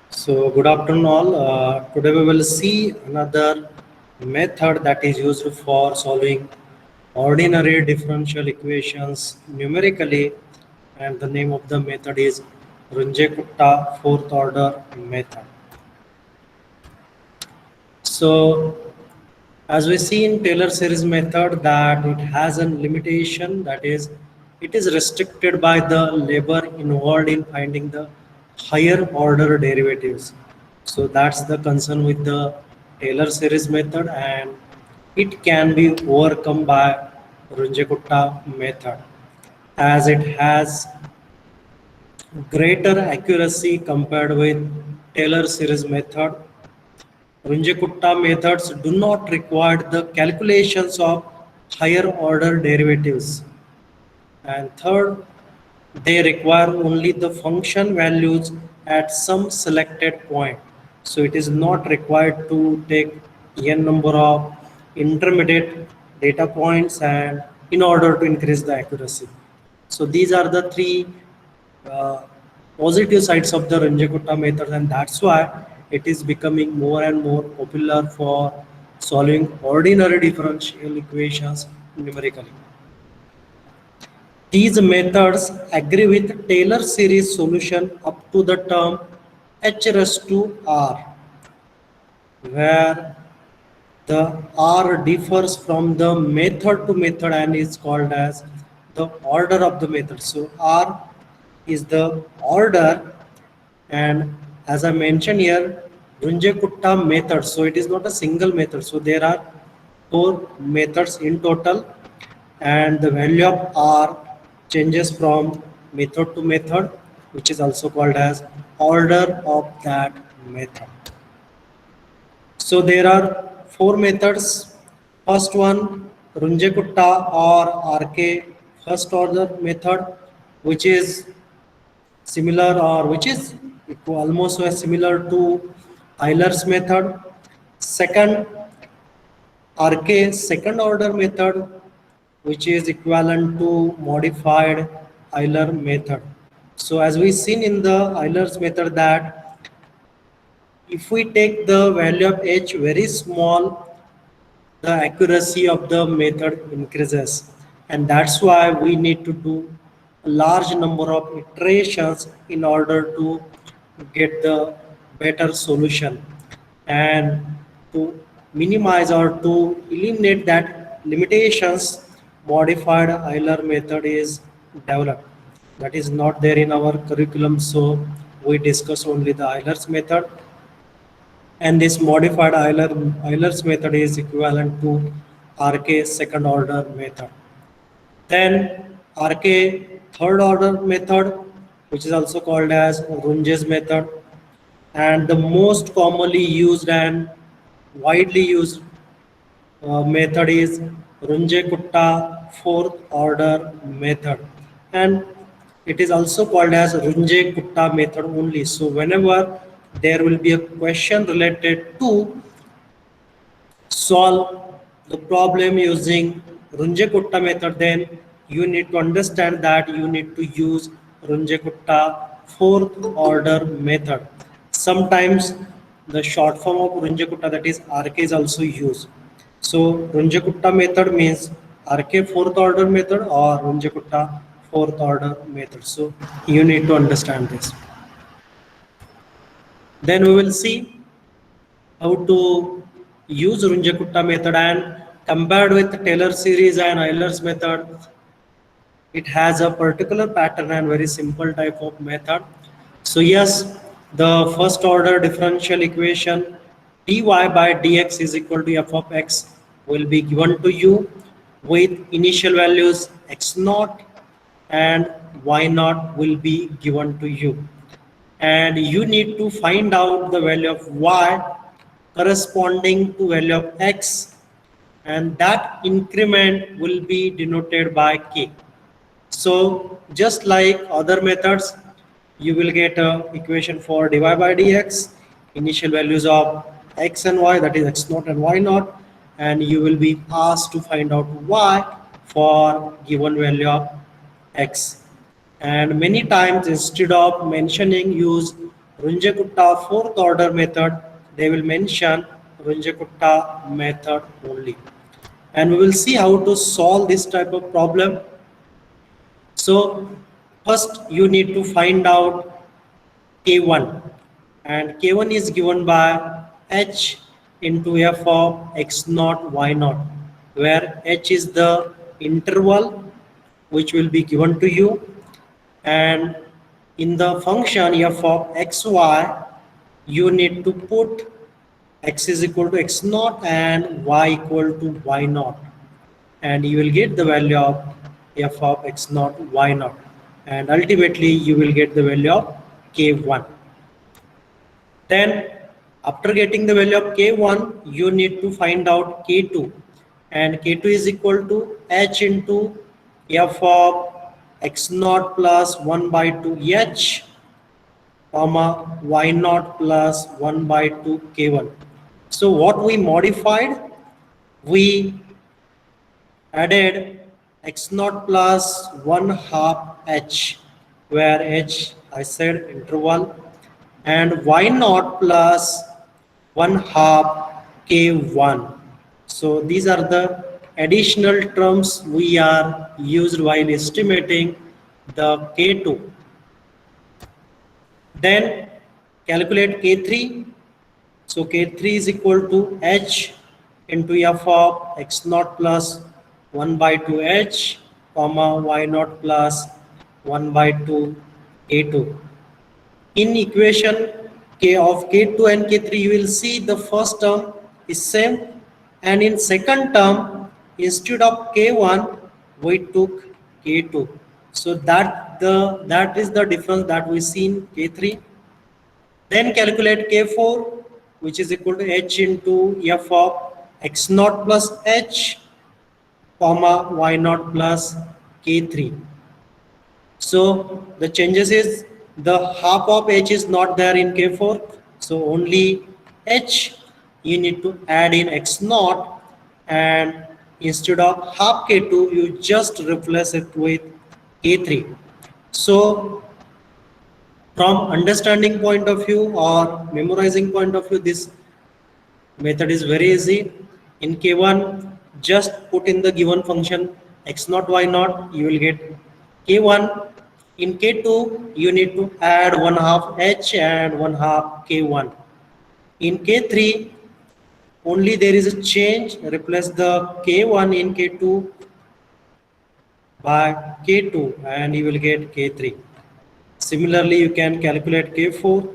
So good afternoon all. Today we will see another method that is used for solving ordinary differential equations numerically, and the name of the method is Runge-Kutta fourth order method. So as we see in Taylor series method that it has a limitation, that is it is restricted by the labor involved in finding the higher order derivatives. So that's the concern with the Taylor series method, and it can be overcome by Runge-Kutta method as it has greater accuracy compared with Taylor series method. Runge-Kutta methods do not require the calculations of higher order derivatives. And third, they require only the function values at some selected point. So it is not required to take n number of intermediate data points and in order to increase the accuracy. So these are the three uh, positive sides of the Runge-Kutta method, and that's why it is becoming more and more popular for solving ordinary differential equations numerically. These methods agree with Taylor series solution up to the term h raised to r, where the r differs from the method to method and is called as the order of the method. So r is the order, and as I mentioned here, Runge-Kutta method. So it is not a single method. So there are four methods in total, and the value of r changes from method to method, which is also called as order of that method. So there are four methods. First one, Runge-Kutta or RK first order method, which is similar or which is almost similar to Euler's method. Second, RK second order method, which is equivalent to modified Euler method. So as we seen in the Euler's method that if we take the value of h very small, the accuracy of the method increases, and that's why we need to do a large number of iterations in order to get the better solution. And to minimize or to eliminate that limitations, modified Euler method is developed. That is not there in our curriculum, so we discuss only the Euler's method, and this modified Euler's method is equivalent to RK second order method. Then RK third order method, which is also called as Runge's method, and the most commonly used and widely used method is Runge-Kutta fourth order method, and it is also called as Runge-Kutta method only. So whenever there will be a question related to solve the problem using Runge-Kutta method, then you need to understand that you need to use Runge-Kutta fourth order method. Sometimes the short form of Runge-Kutta, that is RK, is also used. So Runge-Kutta method means RK fourth order method or Runge-Kutta fourth order method. So you need to understand this. Then we will see how to use Runge-Kutta method, and compared with Taylor series and Euler's method, it has a particular pattern and very simple type of method. So yes, the first order differential equation dy by dx is equal to f of x will be given to you with initial values x naught and y naught will be given to you, and you need to find out the value of y corresponding to value of x, and that increment will be denoted by k. So just like other methods, you will get a equation for dy by dx, initial values of x and y, that is x naught and y naught, and you will be asked to find out y for given value of x. And many times instead of mentioning use Runge-Kutta fourth order method, they will mention Runge-Kutta method only. And we will see how to solve this type of problem. So first you need to find out K1, and K1 is given by H into f of x naught y naught, where H is the interval which will be given to you, and in the function f of xy you need to put x is equal to x naught and y equal to y naught, and you will get the value of f of x naught y naught, and ultimately you will get the value of k1. Then after getting the value of k1 you need to find out k2, and k2 is equal to h into f of x naught plus 1 by 2 h comma y naught plus 1 by 2 k1. So what we modified, we added x naught plus 1 half h, where h I said interval, and y naught plus 1 half k1. So these are the additional terms we are used while estimating the k2. Then calculate k3. So k3 is equal to h into f of x naught plus 1 by 2 h comma y naught plus 1 by 2 k2. In equation k of k2 and k3 you will see the first term is same, and in second term instead of k1 we took k2. So that is the difference that we see in k3. Then calculate K4, which is equal to h into f of x naught plus h, comma y naught plus K3. So the changes is the half of h is not there in K4, so only h you need to add in x naught, and instead of half K2 you just replace it with K3. So from understanding point of view or memorizing point of view, this method is very easy. In K1, just put in the given function x naught y naught, you will get K1. In K2, you need to add 1 half h and 1 half K1. In K3, only there is a change, replace the K1 in K2 by K2 and you will get K3. Similarly, you can calculate K4.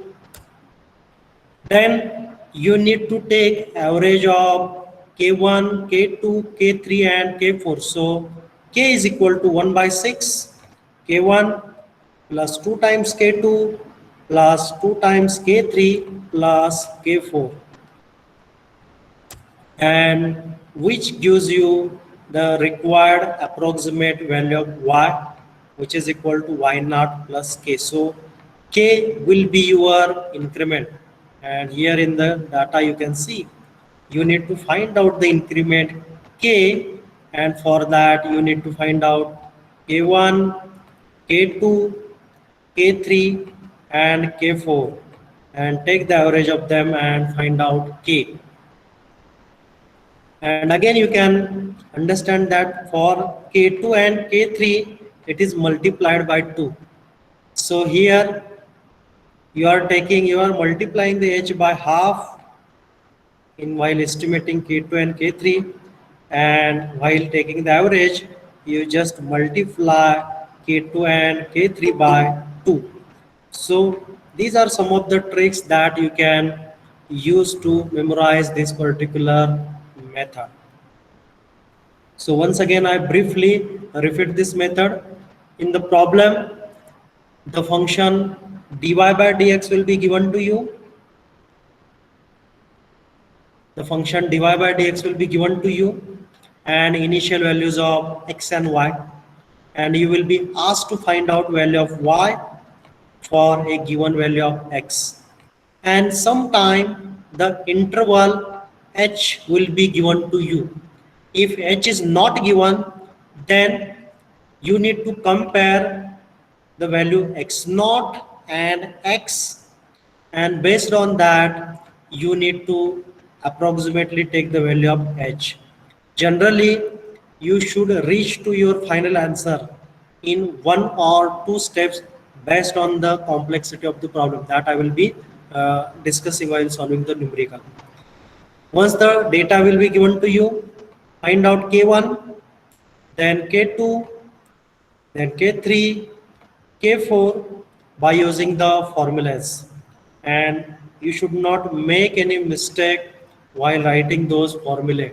Then you need to take average of K1, K2, K3 and K4. So K is equal to 1 by 6, K1 plus 2 times K2 plus 2 times K3 plus K4, and which gives you the required approximate value of y, which is equal to y naught plus k. So k will be your increment, and here in the data you can see you need to find out the increment k, and for that you need to find out k1, k2, k3 and k4 and take the average of them and find out k. And again you can understand that for K2 and K3 it is multiplied by 2. So here you are multiplying the h by half in while estimating K2 and K3, and while taking the average you just multiply K2 and K3 by 2. So these are some of the tricks that you can use to memorize this particular method. So once again, I briefly repeat this method. In the problem, the function dy by dx will be given to you. The function dy by dx will be given to you and initial values of x and y. And you will be asked to find out value of y for a given value of x. And sometime the interval h will be given to you. If h is not given, then you need to compare the value x naught and x, and based on that you need to approximately take the value of h. Generally you should reach to your final answer in one or two steps based on the complexity of the problem that I will be discussing while solving the numerical. Once the data will be given to you, find out k1, then k2, then k3, k4 by using the formulas. And you should not make any mistake while writing those formulae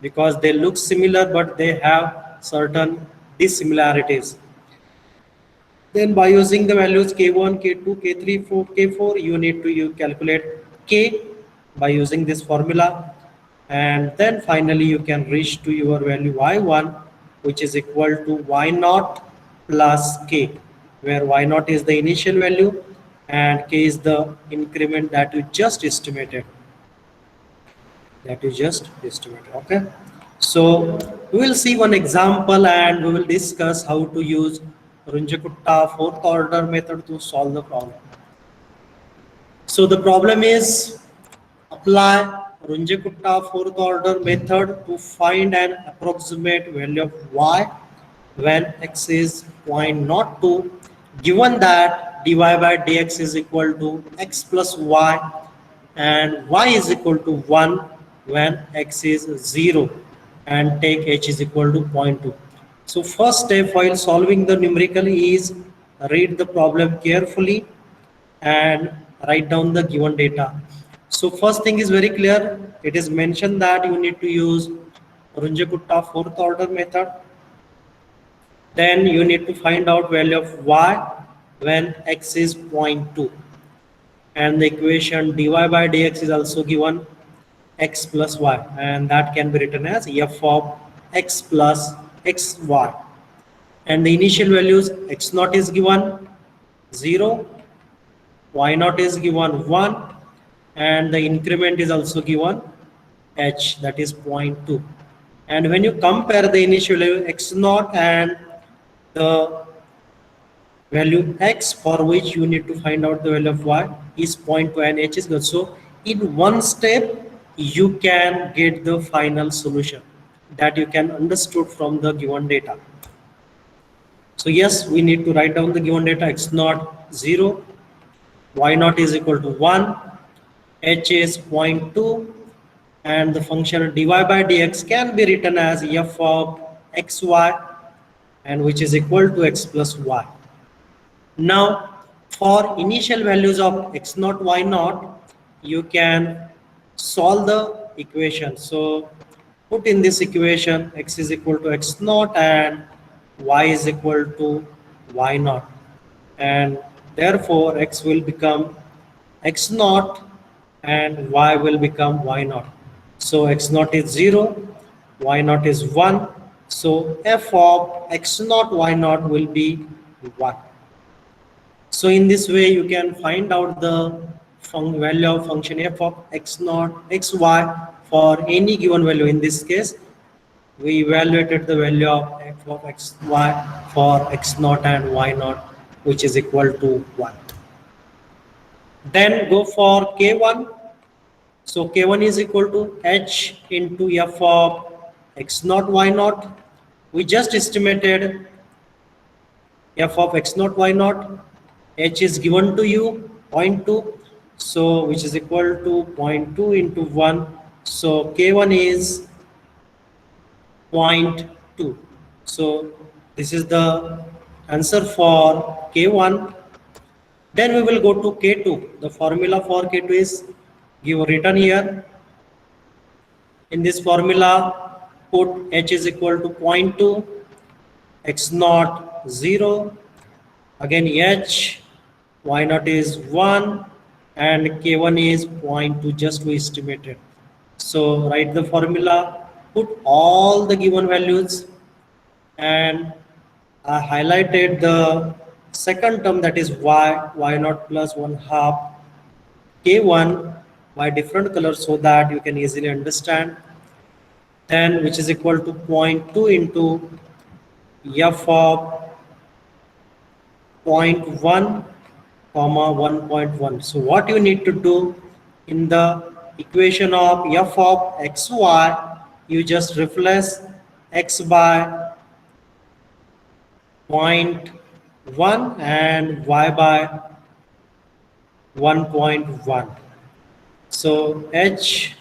because they look similar but they have certain dissimilarities. Then by using the values k1, k2, k3, k4, you need to calculate k by using this formula. And then finally you can reach to your value y1, which is equal to y naught plus k, where y naught is the initial value and k is the increment that you just estimated. Okay. So we will see one example and we will discuss how to use Runge-Kutta fourth order method to solve the problem. So the problem is apply Runge-Kutta fourth order method to find an approximate value of y when x is 0.02, given that dy by dx is equal to x plus y and y is equal to 1 when x is 0, and take h is equal to 0.2. So first step while solving the numerical is read the problem carefully and write down the given data. So first thing is very clear. It is mentioned that you need to use Runge-Kutta fourth order method. Then you need to find out value of y when x is 0.2. And the equation dy by dx is also given x plus y, and that can be written as f of x plus xy. And the initial values x naught is given 0, y naught is given 1, and the increment is also given h, that is 0.2. And when you compare the initial value x naught and the value x for which you need to find out the value of y is 0.2 and h is good. So in one step you can get the final solution that you can understood from the given data. So yes, we need to write down the given data. X naught 0, y naught is equal to 1, h is 0.2, and the function dy by dx can be written as f of xy, and which is equal to x plus y. Now for initial values of x naught, y naught, you can solve the equation. So put in this equation x is equal to x naught and y is equal to y naught, and therefore x will become x naught and y will become y naught. So x naught is 0, y naught is 1, so f of x naught y naught will be 1. So in this way you can find out the value of function f of x naught xy for any given value. In this case we evaluated the value of f of xy for x naught and y naught, which is equal to 1. Then go for k1. So k1 is equal to h into f of x naught y naught. We just estimated f of x naught y naught. H is given to you 0.2, so which is equal to 0.2 into 1. So k1 is 0.2. So this is the answer for k1. Then we will go to k2. The formula for k2 is written here. In this formula, put h is equal to 0.2, x naught 0, again h, y naught is 1, and k1 is 0.2, just we estimated. So write the formula, put all the given values, and I highlighted the second term, that is y naught plus 1/2 k1 by different colors so that you can easily understand. Then which is equal to 0.2 into f of 0.1 comma 1.1. So what you need to do in the equation of f of xy, you just replace x by 0.1 and y by 1.1. So h,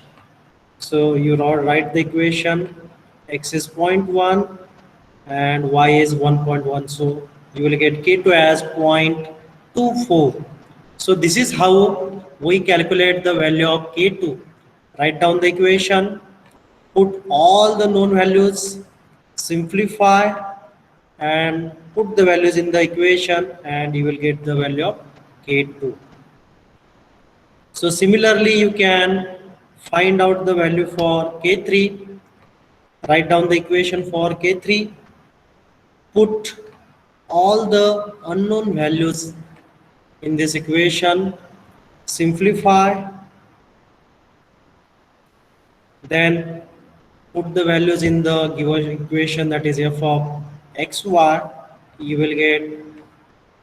so you write the equation, x is 0.1 and y is 1.1. So you will get k2 as 0.24. So this is how we calculate the value of k2. Write down the equation, put all the known values, simplify and put the values in the equation, and you will get the value of k2. So similarly, you can find out the value for k3. Write down the equation for k3, put all the unknown values in this equation, simplify, then put the values in the given equation, that is f of xy, you will get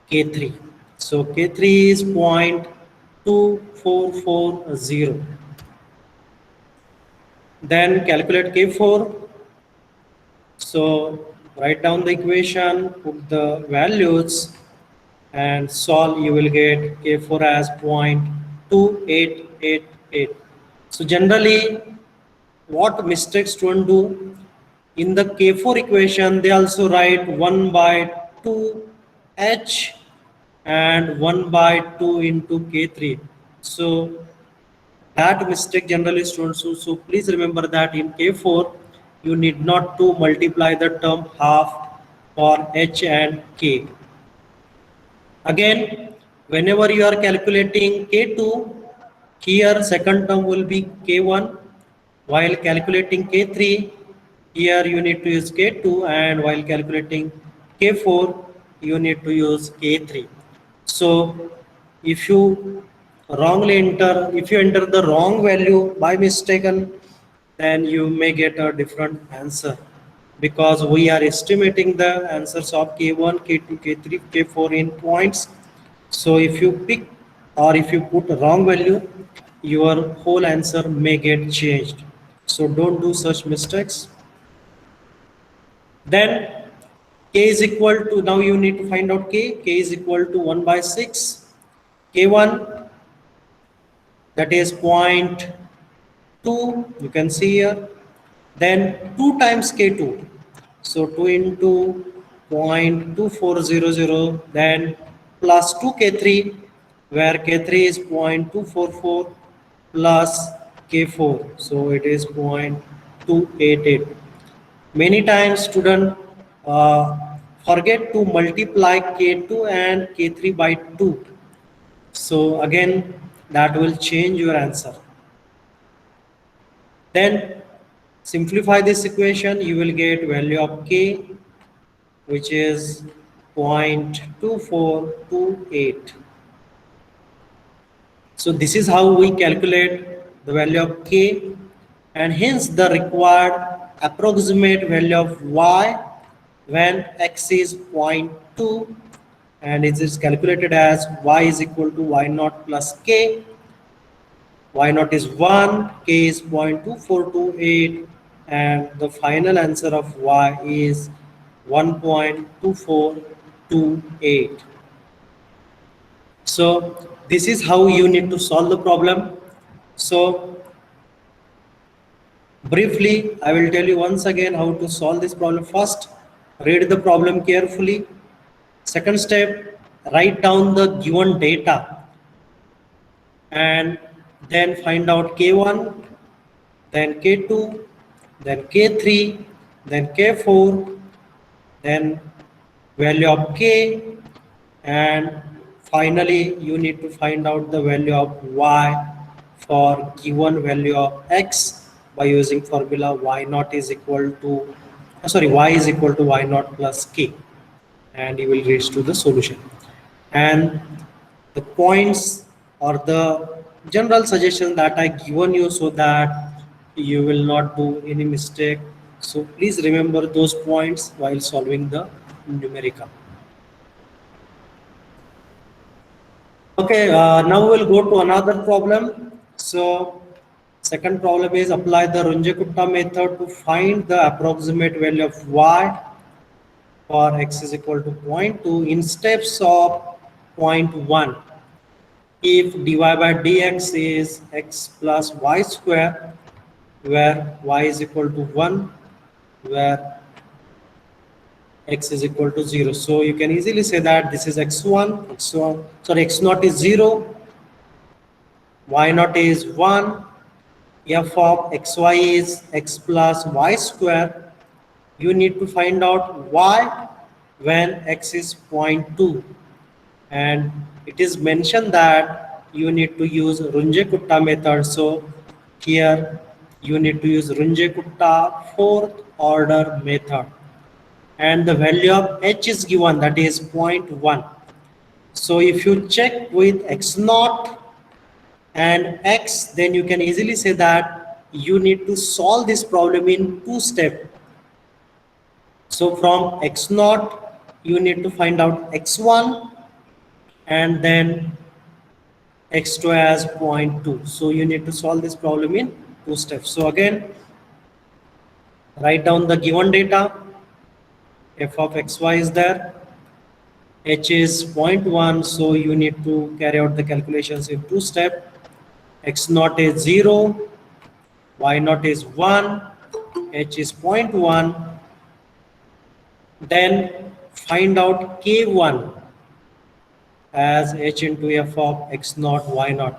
k3. So k3 is 0.2440. Then calculate k4. So write down the equation, put the values and solve. You will get k4 as 0.2888. So generally, what mistakes students do in the k4 equation, they also write 1 by 2 h and 1 by 2 into k3. So that mistake generally students do. So please remember that in k4 you need not to multiply the term half for h and k. Again, whenever you are calculating k2, here second term will be k1. While calculating k3, here you need to use k2, and while calculating k4, you need to use k3. So if you if you enter the wrong value by mistaken, then you may get a different answer, because we are estimating the answers of k1, k2, k3, k4 in points. So if you pick or if you put a wrong value, your whole answer may get changed. So don't do such mistakes. Then k is equal to, now you need to find out k is equal to 1 by 6, k1, that is 0.2, you can see here. Then 2 times k2, so 2 into 0.2400, then plus 2k3, where k3 is 0.244 plus k4, so it is 0.288. Many times student forget to multiply k2 and k3 by 2. So again, that will change your answer. Then simplify this equation, you will get value of k, which is 0.2428. So this is how we calculate the value of k, and hence the required approximate value of y when x is 0.2, and it is calculated as y is equal to y naught plus k. Y naught is 1, k is 0.2428, and the final answer of y is 1.2428. So this is how you need to solve the problem. So briefly, I will tell you once again how to solve this problem. First, read the problem carefully. Second step, write down the given data and then find out k1, then k2, then k3, then k4, then value of k, and finally you need to find out the value of y for given value of x by using formula y naught is equal to y is equal to y naught plus k, and you will reach to the solution. And the points or the general suggestion that I given you, so that you will not do any mistake. So please remember those points while solving the numerical. Okay, now we'll go to another problem. So, second problem is apply the Runge-Kutta method to find the approximate value of y for x is equal to 0.2 in steps of 0.1. If dy by dx is x plus y square, where y is equal to 1, where x is equal to 0. So you can easily say that this is x1, x1, sorry, x0 is 0, y0 is 1, f of xy is x plus y square. You need to find out y when x is 0.2, and it is mentioned that you need to use Runge-Kutta method. So here you need to use Runge-Kutta fourth order method, and the value of h is given, that is 0.1. So if you check with x0 and x, then you can easily say that you need to solve this problem in two steps. So from x0 you need to find out x1 and then x2 as 0.2. So you need to solve this problem in two steps. So again, write down the given data. F of xy is there, h is 0.1, so you need to carry out the calculations in two steps. x0 is 0, y0 is 1, h is 0.1. Then find out k1 as h into f of x0, y0.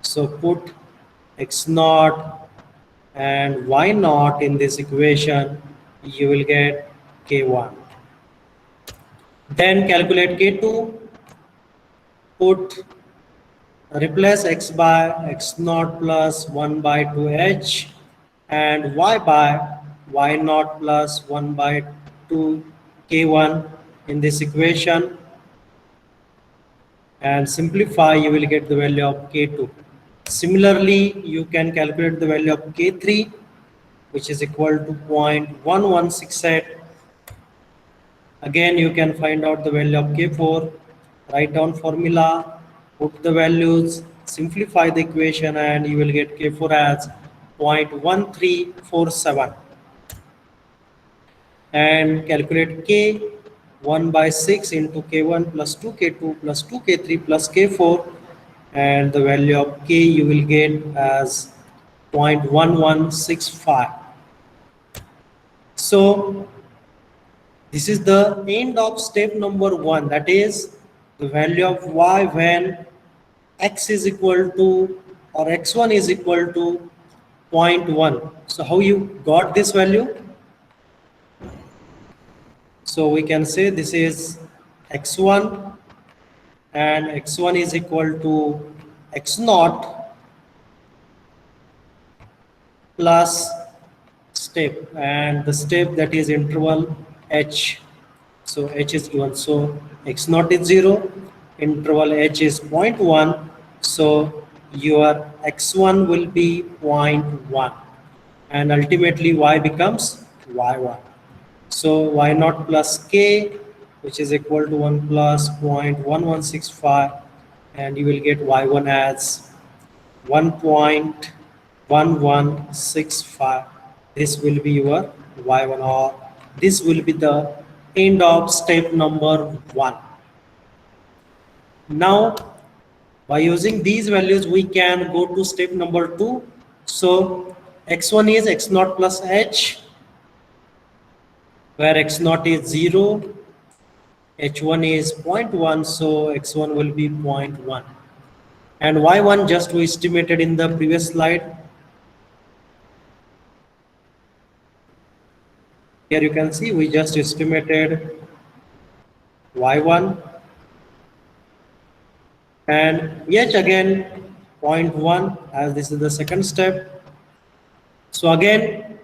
So put x0 and y0 in this equation, you will get k1. Then calculate k2, put replace x by x0 plus 1 by 2h and y by y0 plus 1 by 2 k1 in this equation, and simplify, you will get the value of k2. Similarly, you can calculate the value of k3, which is equal to 0.1168. Again, you can find out the value of k4, write down formula, put the values, simplify the equation, and you will get k4 as 0.1347. And calculate k, 1 by 6 into k1 plus 2k2 plus 2k3 plus k4, and the value of k you will get as 0.1165. So this is the end of step number 1, that is the value of y when x is equal to or x1 is equal to 0.1. So how you got this value? So we can say this is x1 and x1 is equal to x0 plus step, and the step that is interval h. So h is given, so x0 is 0, interval h is 0.1, so your x1 will be 0.1 and ultimately y becomes y1. So y0 plus k, which is equal to 1 plus 0.1165, and you will get y1 as 1.1165. This will be your y1, or this will be the end of step number 1. Now, by using these values, we can go to step number 2. So x1 is x0 plus h, where x0 is 0, h1 is 0.1, so x1 will be 0.1. And y1 just we estimated in the previous slide. Here you can see we just estimated y1, and yet again 0.1, as this is the second step. So again,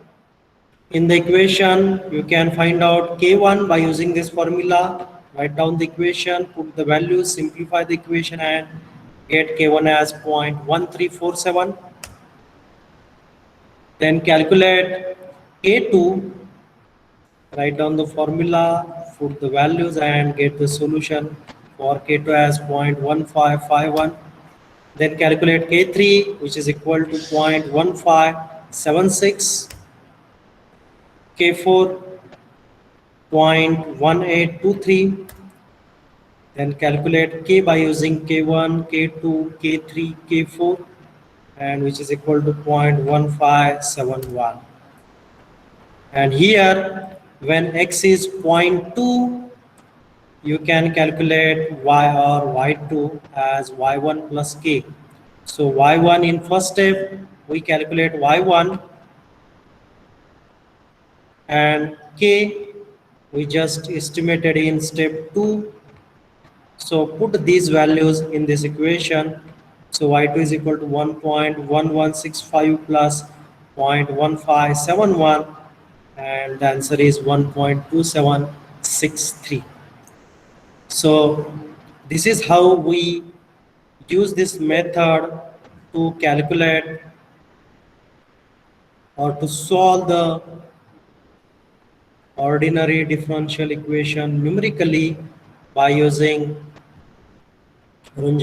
in the equation, you can find out k1 by using this formula. Write down the equation, put the values, simplify the equation, and get k1 as 0.1347. Then calculate k2, write down the formula, put the values, and get the solution for K2 as 0.1551. Then calculate K3, which is equal to 0.1576, K4 0.1823. Then calculate K by using K1, K2, K3, K4, and which is equal to 0.1571. And here, when X is 0.2, you can calculate Y or Y2 as Y1 plus K. So Y1 in first step, we calculate Y1, and K we just estimated in step 2. So put these values in this equation. So Y2 is equal to 1.1165 plus 0.1571, and the answer is 1.2763. So this is how we use this method to calculate or to solve the ordinary differential equation numerically by using